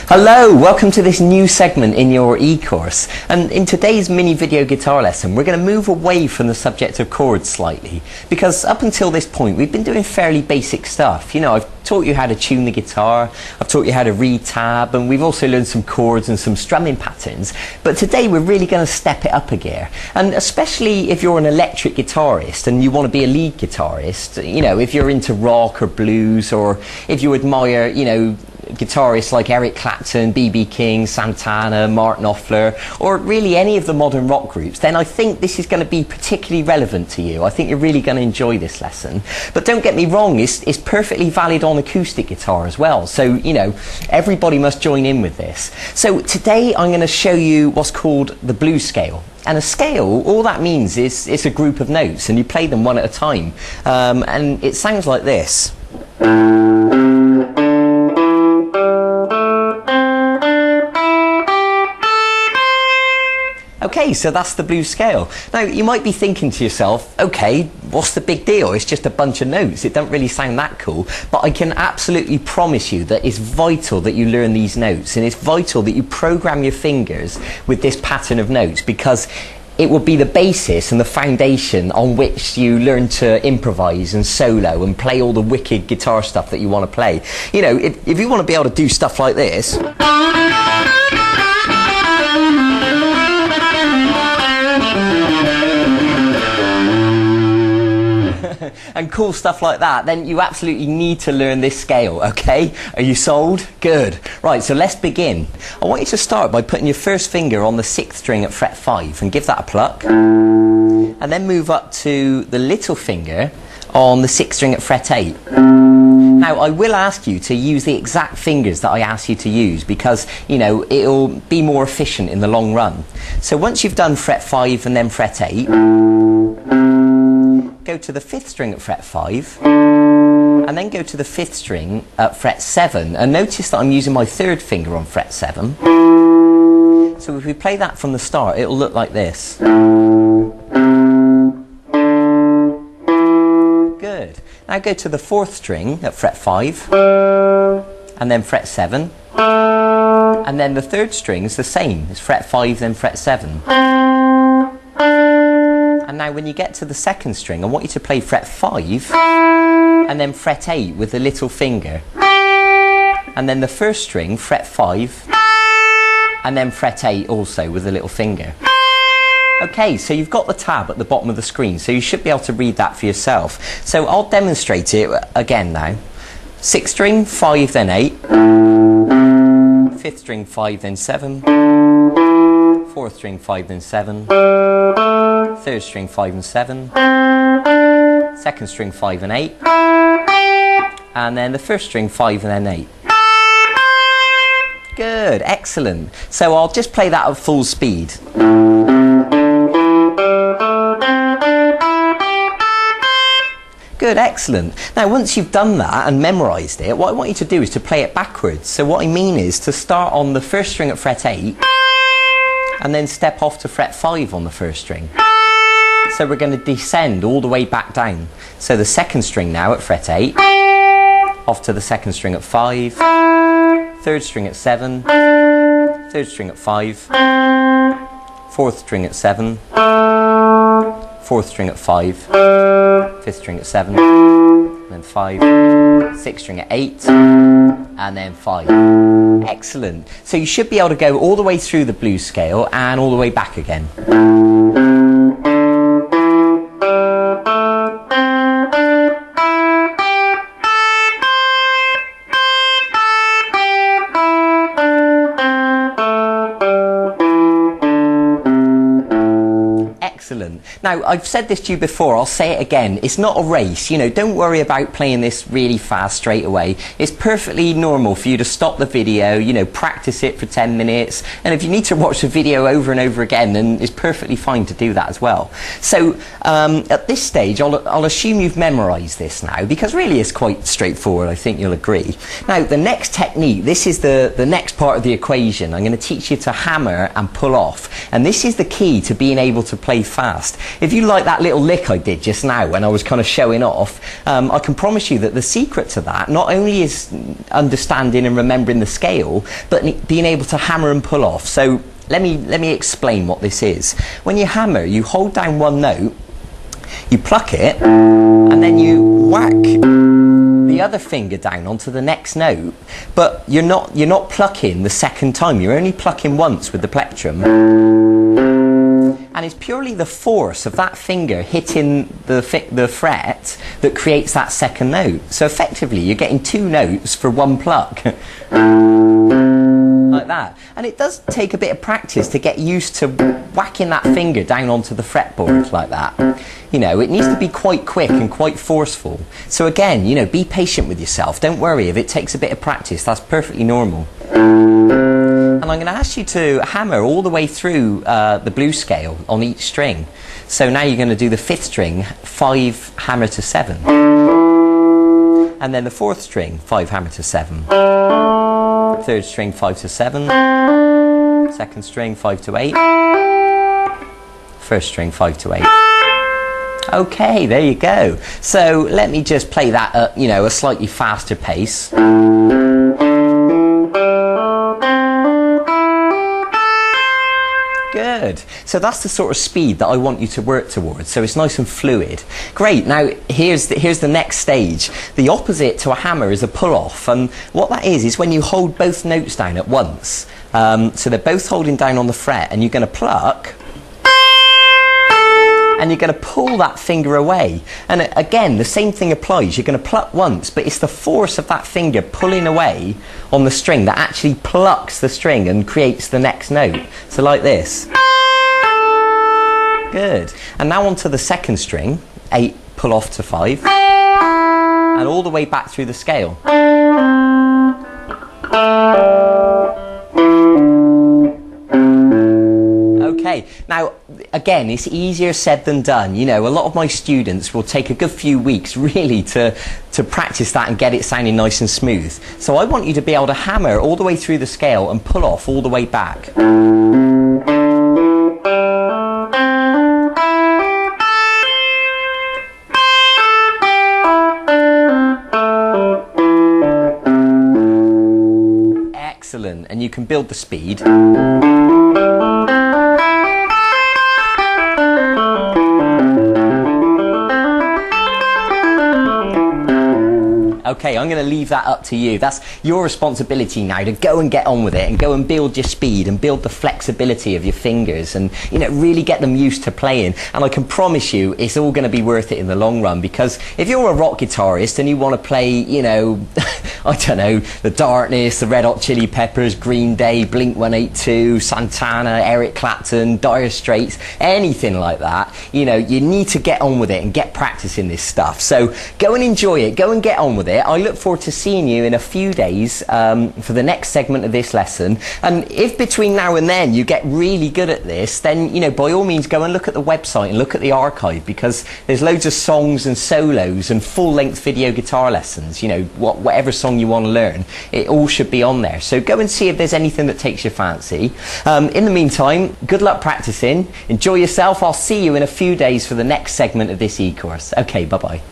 Hello, welcome to this new segment in your e-course, and in today's mini video guitar lesson we're going to move away from the subject of chords slightly, because up until this point we've been doing fairly basic stuff. You know, I've taught you how to tune the guitar, I've taught you how to read tab, and we've also learned some chords and some strumming patterns, but today we're really going to step it up a gear. And especially if you're an electric guitarist and you want to be a lead guitarist, you know, if you're into rock or blues, or if you admire, you know, guitarists like Eric Clapton, B.B. King, Santana, Mark Knopfler, or really any of the modern rock groups, then I think this is going to be particularly relevant to you. I think you're really going to enjoy this lesson. But don't get me wrong, it's perfectly valid on acoustic guitar as well. So, you know, everybody must join in with this. So today I'm going to show you what's called the blues scale. And a scale, all that means is it's a group of notes and you play them one at a time. And it sounds like this. Okay, so that's the blues scale. Now, you might be thinking to yourself, okay, what's the big deal? It's just a bunch of notes. It doesn't really sound that cool. But I can absolutely promise you that it's vital that you learn these notes, and it's vital that you program your fingers with this pattern of notes, because it will be the basis and the foundation on which you learn to improvise and solo and play all the wicked guitar stuff that you want to play. You know, if you want to be able to do stuff like this, and cool stuff like that, then you absolutely need to learn this scale, okay? Are you sold? Good. Right, so let's begin. I want you to start by putting your first finger on the 6th string at fret 5 and give that a pluck. And then move up to the little finger on the 6th string at fret 8. Now, I will ask you to use the exact fingers that I asked you to use, because, you know, it'll be more efficient in the long run. So once you've done fret 5 and then fret 8, go to the 5th string at fret 5, and then go to the 5th string at fret 7, and notice that I'm using my 3rd finger on fret 7. So if we play that from the start, it'll look like this. Good. Now go to the 4th string at fret 5, and then fret 7, and then the 3rd string is the same. It's fret 5, then fret 7. And now when you get to the 2nd string, I want you to play fret 5 and then fret 8 with the little finger. And then the 1st string, fret 5 and then fret 8 also with the little finger. Okay, so you've got the tab at the bottom of the screen, so you should be able to read that for yourself. So I'll demonstrate it again now. 6th string, 5 then 8. 5th string, 5 then 7. 4th string, 5 then 7. 3rd string, 5 and 7, 2nd string, 5 and 8, and then the 1st string, 5 and then 8. Good, excellent. So I'll just play that at full speed. Good, excellent. Now once you've done that and memorised it, what I want you to do is to play it backwards. So what I mean is to start on the 1st string at fret 8, and then step off to fret 5 on the 1st string. So we're going to descend all the way back down. So the 2nd string now at fret 8, off to the 2nd string at 5, 3rd string at 7, 3rd string at 5, 4th string at 7, 4th string at 5, 5th string at 7, then 5, 6th string at 8, and then 5. Excellent. So you should be able to go all the way through the blues scale and all the way back again. Excellent. Now, I've said this to you before, I'll say it again. It's not a race. You know, don't worry about playing this really fast straight away. It's perfectly normal for you to stop the video, you know, practice it for 10 minutes. And if you need to watch the video over and over again, then it's perfectly fine to do that as well. So, at this stage, I'll assume you've memorised this now, because really it's quite straightforward, I think you'll agree. Now, the next technique, this is the next part of the equation. I'm going to teach you to hammer and pull off. And this is the key to being able to play quite fast. If you like that little lick I did just now when I was kind of showing off, I can promise you that the secret to that not only is understanding and remembering the scale, but being able to hammer and pull off. So let me explain what this is. When you hammer, you hold down one note, you pluck it, and then you whack the other finger down onto the next note, but you're not plucking the second time. You're only plucking once with the plectrum, and it's purely the force of that finger hitting the fret that creates that second note. So effectively, you're getting two notes for one pluck. Like that. And it does take a bit of practice to get used to whacking that finger down onto the fretboard like that. You know, it needs to be quite quick and quite forceful. So again, you know, be patient with yourself. Don't worry if it takes a bit of practice. That's perfectly normal. And I'm going to ask you to hammer all the way through the blues scale on each string. So now you're going to do the 5th string, 5 hammer to 7. And then the 4th string, 5 hammer to 7. 3rd string, 5 to 7. 2nd string, 5 to 8. 1st string, 5 to 8. Okay, there you go. So let me just play that at, you know, a slightly faster pace. Good. So that's the sort of speed that I want you to work towards. So it's nice and fluid. Great. Now here's the next stage. The opposite to a hammer is a pull-off, and what that is when you hold both notes down at once. So they're both holding down on the fret, and you're going to pluck, and you're going to pull that finger away. And again, the same thing applies. You're going to pluck once, but it's the force of that finger pulling away on the string that actually plucks the string and creates the next note. So like this. Good. And now onto the 2nd string, 8 pull off to 5, and all the way back through the scale. Okay, now again, it's easier said than done. You know, a lot of my students will take a good few weeks really to practice that and get it sounding nice and smooth. So I want you to be able to hammer all the way through the scale and pull off all the way back. Excellent, and you can build the speed. Okay, I'm going to leave that up to you. That's your responsibility now to go and get on with it and go and build your speed and build the flexibility of your fingers and, you know, really get them used to playing. And I can promise you it's all going to be worth it in the long run, because if you're a rock guitarist and you want to play, you know, I don't know, The Darkness, the Red Hot Chili Peppers, Green Day, Blink-182, Santana, Eric Clapton, Dire Straits, anything like that, you know, you need to get on with it and get practicing this stuff. So go and enjoy it, go and get on with it. I look forward to seeing you in a few days for the next segment of this lesson. And if between now and then you get really good at this, then, you know, by all means go and look at the website and look at the archive, because there's loads of songs and solos and full-length video guitar lessons. You know, whatever song you want to learn, it all should be on there. So go and see if there's anything that takes your fancy. In the meantime, good luck practicing, enjoy yourself. I'll see you in a few days for the next segment of this e-course. Okay, bye-bye.